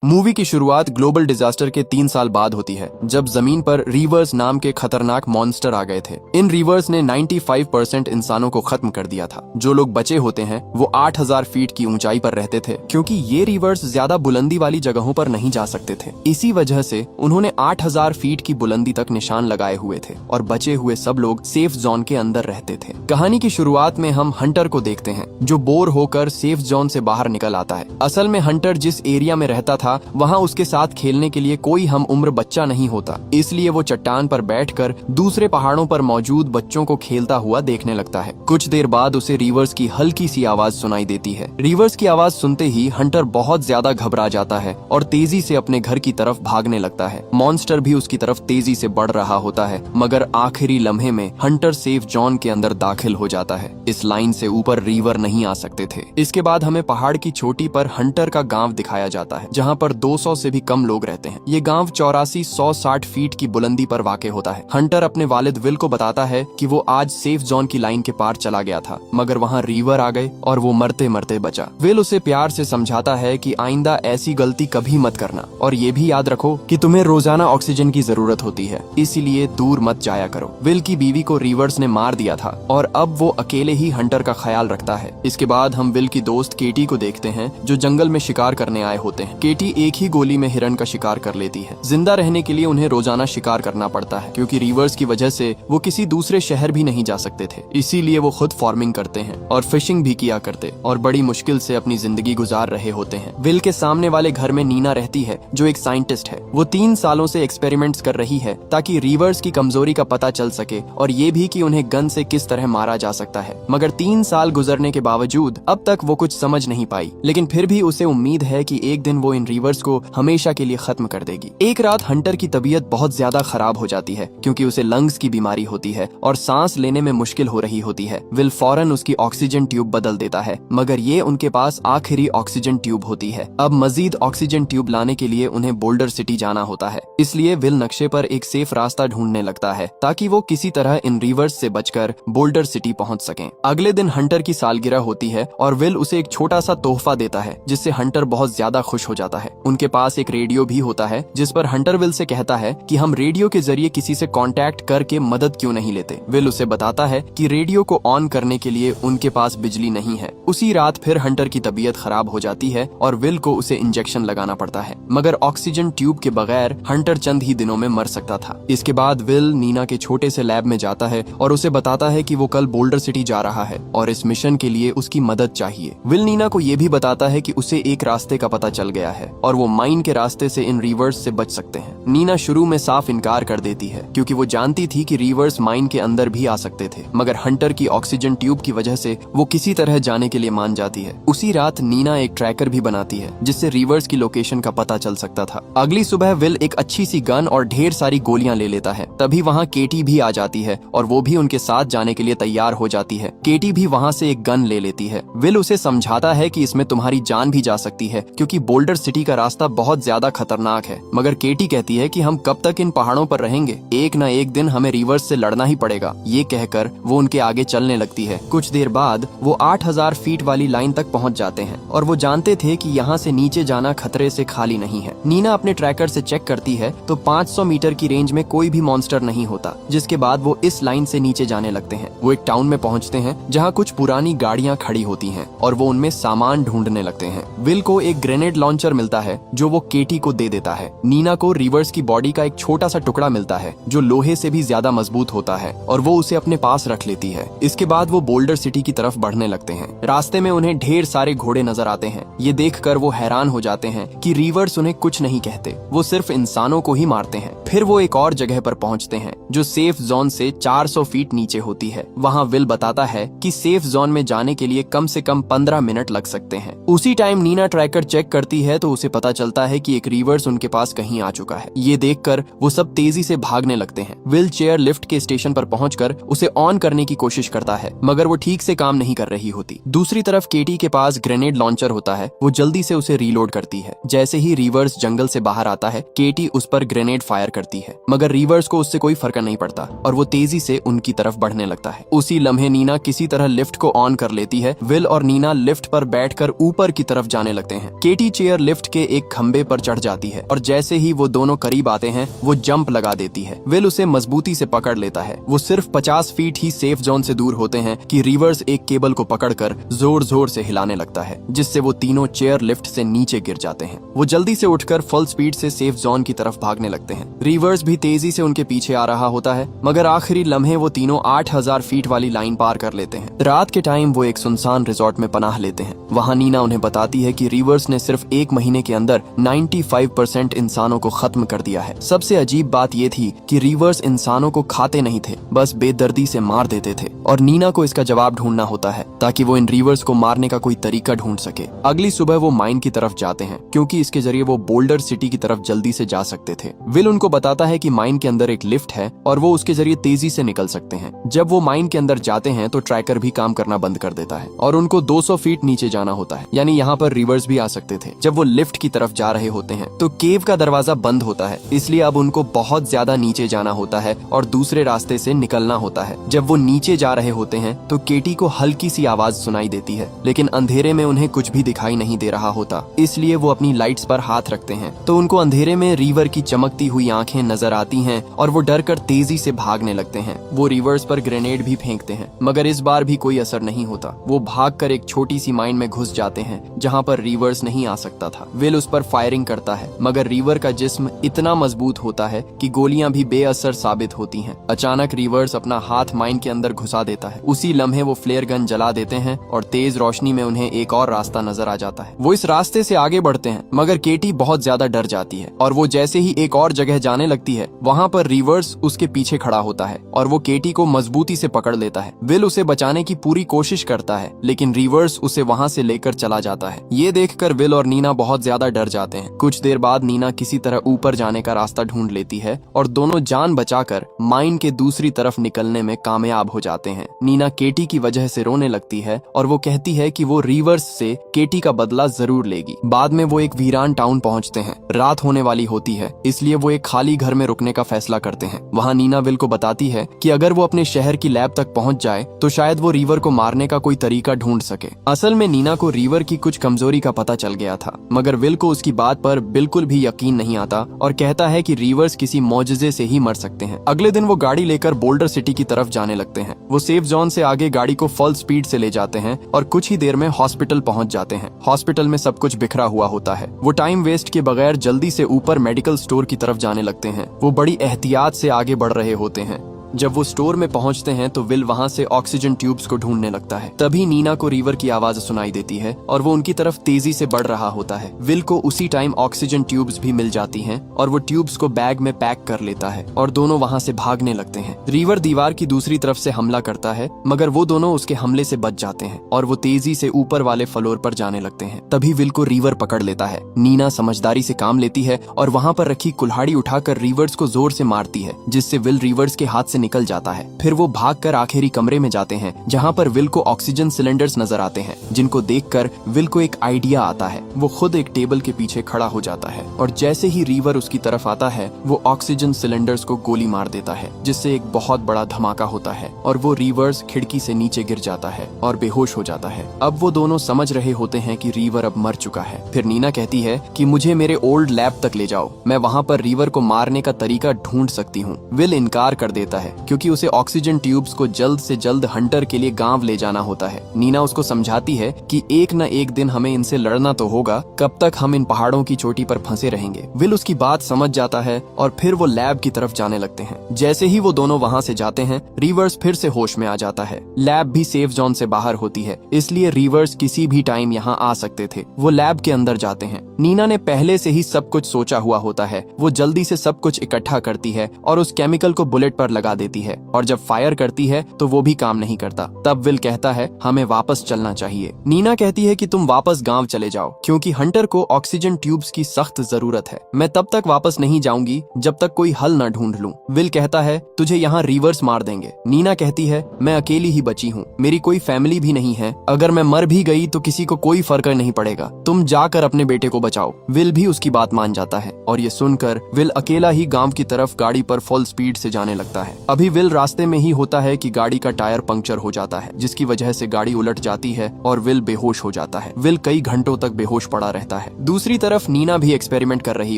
Movie की शुरुआत global disaster के 3 साल बाद होती है, जब जमीन पर रीवर्स नाम के खतरनाक मॉन्स्टर आ गए थे। इन रीवर्स ने 95% इंसानों को खत्म कर दिया था। जो लोग बचे होते हैं वो 8000 फीट की ऊंचाई पर रहते थे, क्योंकि ये रीवर्स ज्यादा बुलंदी वाली जगहों पर नहीं जा सकते थे। इसी वजह से उन्होंने 8000 फीट की बुलंदी तक निशान लगाए हुए थे और बचे हुए सब लोग सेफ जोन के अंदर रहते थे। कहानी की शुरुआत में हम हंटर को देखते हैं, जो बोर होकर सेफ जोन से बाहर निकल आता है। असल में हंटर जिस एरिया में रहता था वहाँ उसके साथ खेलने के लिए कोई हम उम्र बच्चा नहीं होता, इसलिए वो चट्टान पर बैठकर दूसरे पहाड़ों पर मौजूद बच्चों को खेलता हुआ देखने लगता है। कुछ देर बाद उसे रीवर्स की हल्की सी आवाज सुनाई देती है। रीवर्स की आवाज सुनते ही हंटर बहुत ज्यादा घबरा जाता है और तेजी से अपने घर की तरफ भागने लगता है। मॉन्स्टर भी उसकी तरफ तेजी से बढ़ रहा होता है, मगर आखिरी लम्हे में हंटर सेफ जोन के अंदर दाखिल हो जाता है। इस लाइन से ऊपर रीवर नहीं आ सकते थे। इसके बाद हमें पहाड़ की चोटी पर हंटर का गांव दिखाया जाता है, जहाँ पर 200 से भी कम लोग रहते हैं। ये गांव 84-160 फीट की बुलंदी पर वाक़ होता है। हंटर अपने वालिद विल को बताता है कि वो आज सेफ जोन की लाइन के पार चला गया था, मगर वहाँ रीवर आ गए और वो मरते मरते बचा। विल उसे प्यार से समझाता है कि आइंदा ऐसी गलती कभी मत करना और ये भी याद रखो कि तुम्हें रोजाना ऑक्सीजन की जरूरत होती है, इसीलिए दूर मत जाया करो। विल की बीवी को रीवर्स ने मार दिया था और अब वो अकेले ही हंटर का ख्याल रखता है। इसके बाद हम विल की दोस्त केटी को देखते हैं, जो जंगल में शिकार करने आए होते हैं। केटी एक ही गोली में हिरन का शिकार कर लेती है। जिंदा रहने के लिए उन्हें रोजाना शिकार करना पड़ता है, क्योंकि रीवर्स की वजह से वो किसी दूसरे शहर भी नहीं जा सकते थे। इसीलिए वो खुद फार्मिंग करते हैं और फिशिंग भी किया करते और बड़ी मुश्किल से अपनी जिंदगी गुजार रहे होते हैं। विल के सामने वाले घर में नीना रहती है, जो एक साइंटिस्ट है। वो 3 सालों से एक्सपेरिमेंट्स कर रही है ताकि रीवर्स की कमजोरी का पता चल सके और ये भी कि उन्हें गन से किस तरह मारा जा सकता है। मगर 3 साल गुजरने के बावजूद अब तक वो कुछ समझ नहीं पाई, लेकिन फिर भी उसे उम्मीद है कि एक दिन वो इन रीवर्स को हमेशा के लिए खत्म कर देगी। एक रात हंटर की तबीयत बहुत ज्यादा खराब हो जाती है, क्योंकि उसे लंग्स की बीमारी होती है और सांस लेने में मुश्किल हो रही होती है। विल फौरन उसकी ऑक्सीजन ट्यूब बदल देता है, मगर ये उनके पास आखिरी ऑक्सीजन ट्यूब होती है। अब मजीद ऑक्सीजन ट्यूब लाने के लिए उन्हें बोल्डर सिटी जाना होता है, इसलिए विल नक्शे पर एक सेफ रास्ता ढूंढने लगता है ताकि वो किसी तरह इन रिवर्स से बचकर बोल्डर सिटी पहुंच सकें। अगले दिन हंटर की सालगिरह होती है और विल उसे एक छोटा सा तोहफा देता है, जिससे हंटर बहुत ज्यादा खुश हो जाता है। उनके पास एक रेडियो भी होता है, जिस पर हंटर विल से कहता है कि हम रेडियो के जरिए किसी से कांटेक्ट करके मदद क्यों नहीं लेते। विल उसे बताता है कि रेडियो को ऑन करने के लिए उनके पास बिजली नहीं है। उसी रात फिर हंटर की तबीयत खराब हो जाती है और विल को उसे इंजेक्शन लगाना पड़ता है, मगर ऑक्सीजन ट्यूब के बगैर हंटर चंद ही दिनों में मर सकता था। इसके बाद विल नीना के छोटे से लैब में जाता है और उसे बताता है कि वो कल बोल्डर सिटी जा रहा है और इस मिशन के लिए उसकी मदद चाहिए। विल नीना को ये भी बताता है कि उसे एक रास्ते का पता चल गया है और वो माइन के रास्ते से इन रिवर्स से बच सकते हैं। नीना शुरू में साफ इनकार कर देती है, क्योंकि वो जानती थी कि रिवर्स माइन के अंदर भी आ सकते थे, मगर हंटर की ऑक्सीजन ट्यूब की वजह से वो किसी तरह जाने के लिए मान जाती है। उसी रात नीना एक ट्रैकर भी बनाती है, जिससे रिवर्स की लोकेशन का पता चल सकता था। अगली सुबह विल एक अच्छी सी गन और ढेर सारी गोलियां ले लेता है। तभी वहाँ केटी भी आ जाती है और वो भी उनके साथ जाने के लिए तैयार हो जाती है। केटी भी वहाँ से एक गन ले लेती है। विल उसे समझाता है कि इसमें तुम्हारी जान भी जा सकती है, क्योंकि बोल्डर सिटी का रास्ता बहुत ज्यादा खतरनाक है। मगर केटी कहती है कि हम कब तक इन पहाड़ों पर रहेंगे, एक न एक दिन हमें रिवर्स से लड़ना ही पड़ेगा। ये कहकर वो उनके आगे चलने लगती है। कुछ देर बाद वो 8000 फीट वाली लाइन तक पहुंच जाते हैं और वो जानते थे कि यहाँ से नीचे जाना खतरे से खाली नहीं है। नीना अपने ट्रैकर से चेक करती है तो 500 मीटर की रेंज में कोई भी मॉन्स्टर नहीं होता, जिसके बाद वो इस लाइन से नीचे जाने लगते हैं। वो एक टाउन में पहुंचते हैं, जहाँ कुछ पुरानी गाड़ियाँ खड़ी होती हैं और वो उनमें सामान ढूंढने लगते हैं। विल को एक ग्रेनेड लॉन्चर मिलता है, जो वो केटी को दे देता है। नीना को रिवर्स की बॉडी का एक छोटा सा टुकड़ा मिलता है, जो लोहे से भी ज्यादा मजबूत होता है, और वो उसे अपने पास रख लेती है। इसके बाद वो बोल्डर सिटी की तरफ बढ़ने लगते हैं। रास्ते में उन्हें ढेर सारे घोड़े नजर आते हैं। ये देखकर वो हैरान हो जाते हैं कि रिवर्स उन्हें कुछ नहीं कहते, वो सिर्फ इंसानों को ही मारते हैं। फिर वो एक और जगह पर पहुंचते हैं, जो सेफ जोन से 400 फीट नीचे होती है। वहाँ विल बताता है कि सेफ जोन में जाने के लिए कम से कम 15 मिनट लग सकते हैं। उसी टाइम नीना ट्रैकर चेक करती है तो उसे पता चलता है कि एक रिवर्स उनके पास कहीं आ चुका है। ये देखकर वो सब तेजी से भागने लगते हैं। विल चेयर लिफ्ट के स्टेशन पर पहुंचकर उसे ऑन करने की कोशिश करता है, मगर वो ठीक से काम नहीं कर रही होती। दूसरी तरफ केटी के पास ग्रेनेड लॉन्चर होता है। वो जल्दी से उसे रीलोड करती है। जैसे ही रिवर्स जंगल से बाहर आता है, केटी उस पर ग्रेनेड फायर करती है, मगर रिवर्स को उससे कोई फर्क नहीं पड़ता और वो तेजी से उनकी तरफ बढ़ने लगता है। उसी लम्हे नीना किसी तरह लिफ्ट को ऑन कर लेती है। विल और नीना लिफ्ट पर बैठकर ऊपर की तरफ जाने लगते हैं। केटी चेयर लिफ्ट के एक खंबे पर चढ़ जाती है और जैसे ही वो दोनों करीब आते हैं वो जंप लगा देती है। विल उसे मजबूती से पकड़ लेता है। वो सिर्फ 50 फीट ही सेफ जोन से दूर होते हैं कि रिवर्स एक केबल को पकड़कर जोर जोर से हिलाने लगता है, जिससे वो तीनों चेयर लिफ्ट से नीचे गिर जाते हैं। वो जल्दी से उठकर फुल स्पीड से सेफ जोन की तरफ भागने लगते हैं। रिवर्स भी तेजी से उनके पीछे आ रहा होता है, मगर आखिरी लम्हे वो तीनों 8000 फीट वाली लाइन पार कर लेते हैं। रात के टाइम वो एक सुनसान रिजॉर्ट में पनाह लेते हैं। वहाँ नीना उन्हें बताती है कि रिवर्स ने सिर्फ 1 महीने के अंदर 95% इंसानों को खत्म कर दिया है। सबसे अजीब बात ये थी कि रिवर्स इंसानों को खाते नहीं थे, बस बेदर्दी से मार देते थे और नीना को इसका जवाब ढूंढना होता है ताकि वो इन रिवर्स को मारने का कोई तरीका ढूंढ सके। अगली सुबह वो माइन की तरफ जाते हैं क्योंकि इसके जरिए वो बोल्डर सिटी की तरफ जल्दी से जा सकते थे। विल उनको बताता है कि माइन के अंदर एक लिफ्ट है और वो उसके जरिए तेजी से निकल सकते हैं। जब वो माइन के अंदर जाते हैं तो ट्रैकर भी काम करना बंद कर देता है और उनको 200 फीट नीचे जाना होता है, यानी यहाँ पर रिवर्स भी आ सकते थे। जब वो लिफ्ट की तरफ जा रहे होते हैं तो केव का दरवाजा बंद होता है, इसलिए अब उनको बहुत ज्यादा नीचे जाना होता है और दूसरे रास्ते से निकलना होता है। जब वो नीचे जा रहे होते हैं तो केटी को हल्की सी आवाज सुनाई देती है, लेकिन अंधेरे में उन्हें कुछ भी दिखाई नहीं दे रहा होता, इसलिए वो अपनी लाइट्स पर हाथ रखते हैं तो उनको अंधेरे में रिवर की चमकती हुई आंखें नजर आती हैं और वो डर कर तेजी से भागने लगते हैं। वो रिवर्स पर ग्रेनेड भी फेंकते हैं, मगर इस बार भी कोई असर नहीं होता। वो भागकर एक छोटी सी माइन में घुस जाते हैं जहाँ पर रिवर्स नहीं आ सकता था। विल उस पर फायरिंग करता है, मगर रिवर का जिस्म इतना मजबूत होता है कि गोलियां भी बेअसर साबित होती हैं। अचानक रिवर्स अपना हाथ माइन के अंदर घुसा देता है। उसी लम्हे वो फ्लेयर गन जला देते हैं और तेज रोशनी में उन्हें एक और रास्ता नजर आ जाता है। वो इस रास्ते से आगे बढ़ते हैं, मगर केटी बहुत ज्यादा डर जाती है और वो जैसे ही एक और जगह जाने लगती है वहाँ पर रिवर्स उसके पीछे खड़ा होता है और वो केटी को मजबूती से पकड़ लेता है। विल उसे बचाने की पूरी कोशिश करता है, लेकिन रिवर्स उसे वहाँ से लेकर चला जाता है। ये देखकर विल और नीना बहुत ज्यादा डर जाते हैं। कुछ देर बाद नीना किसी तरह ऊपर जाने का रास्ता ढूंढ लेती है और दोनों जान बचाकर माइन के दूसरी तरफ निकलने में कामयाब हो जाते हैं। नीना केटी की वजह से रोने लगती है और वो कहती है कि वो रिवर्स से केटी का बदला जरूर लेगी। बाद में वो एक वीरान टाउन पहुंचते हैं। रात होने वाली होती है, इसलिए वो एक खाली घर में रुकने का फैसला करते हैं। वहाँ नीना विल को बताती है कि अगर वो अपने शहर की लैब तक पहुंच जाए तो शायद वो रिवर को मारने का कोई तरीका ढूंढ सके। असल में नीना को रिवर की कुछ कमजोरी का पता चल गया था, मगर विल को उसकी बात पर बिल्कुल भी यकीन नहीं आता और कहता है कि रिवर्स किसी मौजजे से ही मर सकते हैं। अगले दिन वो गाड़ी लेकर बोल्डर सिटी की तरफ जाने लगते हैं। वो सेफ जोन से आगे गाड़ी को फुल स्पीड से ले जाते हैं और कुछ ही देर में हॉस्पिटल पहुंच जाते हैं। हॉस्पिटल में सब कुछ बिखरा हुआ होता है। वो टाइम वेस्ट के बगैर जल्दी से ऊपर मेडिकल स्टोर की तरफ जाने लगते हैं। वो बड़ी एहतियात से आगे बढ़ रहे होते हैं। जब वो स्टोर में पहुंचते हैं तो विल वहां से ऑक्सीजन ट्यूब्स को ढूंढने लगता है। तभी नीना को रिवर की आवाज सुनाई देती है और वो उनकी तरफ तेजी से बढ़ रहा होता है। विल को उसी टाइम ऑक्सीजन ट्यूब्स भी मिल जाती हैं और वो ट्यूब्स को बैग में पैक कर लेता है और दोनों वहां से भागने लगते हैं। रिवर दीवार की दूसरी तरफ से हमला करता है, मगर वो दोनों उसके हमले से बच जाते हैं और वो तेजी से ऊपर वाले फ्लोर पर जाने लगते हैं। तभी विल को रिवर पकड़ लेता है। नीना समझदारी से काम लेती है और वहां पर रखी कुल्हाड़ी उठाकर रिवर्स को जोर से मारती है, जिससे विल रिवर्स के हाथ से निकल जाता है। फिर वो भागकर आखिरी कमरे में जाते हैं जहां पर विल को ऑक्सीजन सिलेंडर्स नजर आते हैं, जिनको देखकर विल को एक आइडिया आता है। वो खुद एक टेबल के पीछे खड़ा हो जाता है और जैसे ही रिवर उसकी तरफ आता है वो ऑक्सीजन सिलेंडर्स को गोली मार देता है, जिससे एक बहुत बड़ा धमाका होता है और वो रिवर्स खिड़की से नीचे गिर जाता है और बेहोश हो जाता है। अब वो दोनों समझ रहे होते हैं कि रिवर अब मर चुका है। फिर नीना कहती है कि मुझे मेरे ओल्ड लैब तक ले जाओ, मैं वहाँ पर रिवर को मारने का तरीका ढूंढ सकती हूँ। विल इनकार कर देता है क्योंकि उसे ऑक्सीजन ट्यूब्स को जल्द से जल्द हंटर के लिए गांव ले जाना होता है। नीना उसको समझाती है कि एक न एक दिन हमें इनसे लड़ना तो होगा, कब तक हम इन पहाड़ों की चोटी पर फंसे रहेंगे। विल उसकी बात समझ जाता है और फिर वो लैब की तरफ जाने लगते हैं। जैसे ही वो दोनों वहाँ से जाते हैं रिवर्स फिर से होश में आ जाता है। लैब भी सेफ जोन से बाहर होती है, इसलिए रिवर्स किसी भी टाइम यहाँ आ सकते थे। वो लैब के अंदर जाते हैं। नीना ने पहले से ही सब कुछ सोचा हुआ होता है। वो जल्दी से सब कुछ इकट्ठा करती है और उस केमिकल को बुलेट पर लगा देती है और जब फायर करती है तो वो भी काम नहीं करता। तब विल कहता है हमें वापस चलना चाहिए। नीना कहती है कि तुम वापस गांव चले जाओ क्योंकि हंटर को ऑक्सीजन ट्यूब्स की सख्त जरूरत है। मैं तब तक वापस नहीं जाऊंगी जब तक कोई हल न ढूंढ लूं। विल कहता है तुझे यहाँ रिवर्स मार देंगे। नीना कहती है मैं अकेली ही बची हूँ, मेरी कोई फैमिली भी नहीं है, अगर मैं मर भी गई तो किसी को कोई फर्क नहीं पड़ेगा, तुम जाकर अपने बेटे को बचाओ। विल भी उसकी बात मान जाता है और ये सुनकर विल अकेला ही गांव की तरफ गाड़ी पर फुल स्पीड से जाने लगता है। अभी विल रास्ते में ही होता है कि गाड़ी का टायर पंक्चर हो जाता है, जिसकी वजह से गाड़ी उलट जाती है और विल बेहोश हो जाता है। विल कई घंटों तक बेहोश पड़ा रहता है। दूसरी तरफ नीना भी एक्सपेरिमेंट कर रही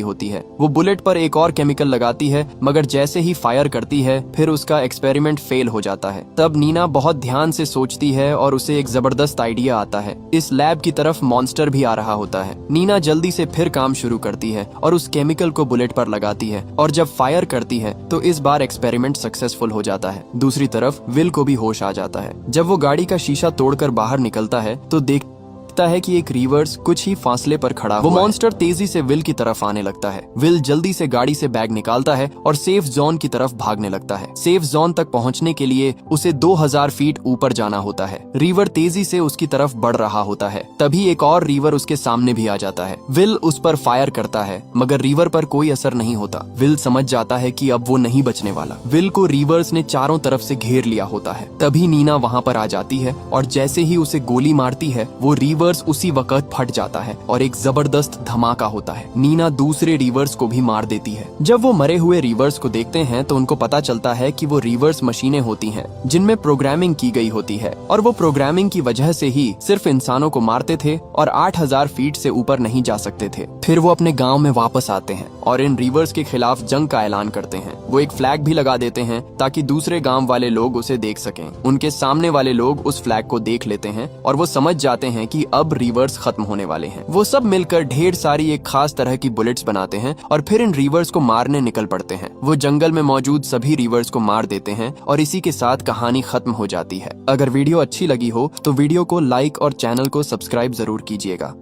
होती है। वो बुलेट पर एक और केमिकल लगाती है, मगर जैसे ही फायर करती है फिर उसका एक्सपेरिमेंट फेल हो जाता है। तब नीना बहुत ध्यान से सोचती है और उसे एक जबरदस्त आइडिया आता है। इस लैब की तरफ मॉन्स्टर भी आ रहा होता है। नीना जल्दी से फिर काम शुरू करती है और उस केमिकल को बुलेट पर लगाती है, और जब फायर करती है तो इस बार एक्सपेरिमेंट सक्सेसफुल हो जाता है। दूसरी तरफ विल को भी होश आ जाता है। जब वो गाड़ी का शीशा तोड़कर बाहर निकलता है तो देखता है कि एक रिवर्स कुछ ही फासले पर खड़ा वो मॉन्स्टर तेजी से विल की तरफ आने लगता है। विल जल्दी से गाड़ी से बैग निकालता है और सेफ जोन की तरफ भागने लगता है। सेफ जोन तक पहुंचने के लिए उसे 2000 फीट ऊपर जाना होता है। रिवर तेजी से उसकी तरफ बढ़ रहा होता है। तभी एक और रिवर उसके सामने भी आ जाता है। विल उस पर फायर करता है, मगर रिवर पर कोई असर नहीं होता। विल समझ जाता है कि अब वो नहीं बचने वाला। विल को रिवर्स ने चारों तरफ से घेर लिया होता है। तभी नीना वहाँ पर आ जाती है और जैसे ही उसे गोली मारती है वो रिवर्स उसी वक्त फट जाता है और एक जबरदस्त धमाका होता है। नीना दूसरे रिवर्स को भी मार देती है। जब वो मरे हुए रिवर्स को देखते हैं तो उनको पता चलता है कि वो रिवर्स मशीनें होती हैं जिनमें प्रोग्रामिंग की गई होती है, और वो प्रोग्रामिंग की वजह से ही सिर्फ इंसानों को मारते थे और 8000 फीट से ऊपर नहीं जा सकते थे। फिर वो अपने गाँव में वापस आते हैं और इन रिवर्स के खिलाफ जंग का ऐलान करते हैं। वो एक फ्लैग भी लगा देते हैं ताकि दूसरे गाँव वाले लोग उसे देख सकें। उनके सामने वाले लोग उस फ्लैग को देख लेते हैं और वो समझ जाते हैं कि अब रिवर्स खत्म होने वाले हैं। वो सब मिलकर ढेर सारी एक खास तरह की बुलेट्स बनाते हैं और फिर इन रिवर्स को मारने निकल पड़ते हैं। वो जंगल में मौजूद सभी रिवर्स को मार देते हैं और इसी के साथ कहानी खत्म हो जाती है। अगर वीडियो अच्छी लगी हो तो वीडियो को लाइक और चैनल को सब्सक्राइब जरूर कीजिएगा।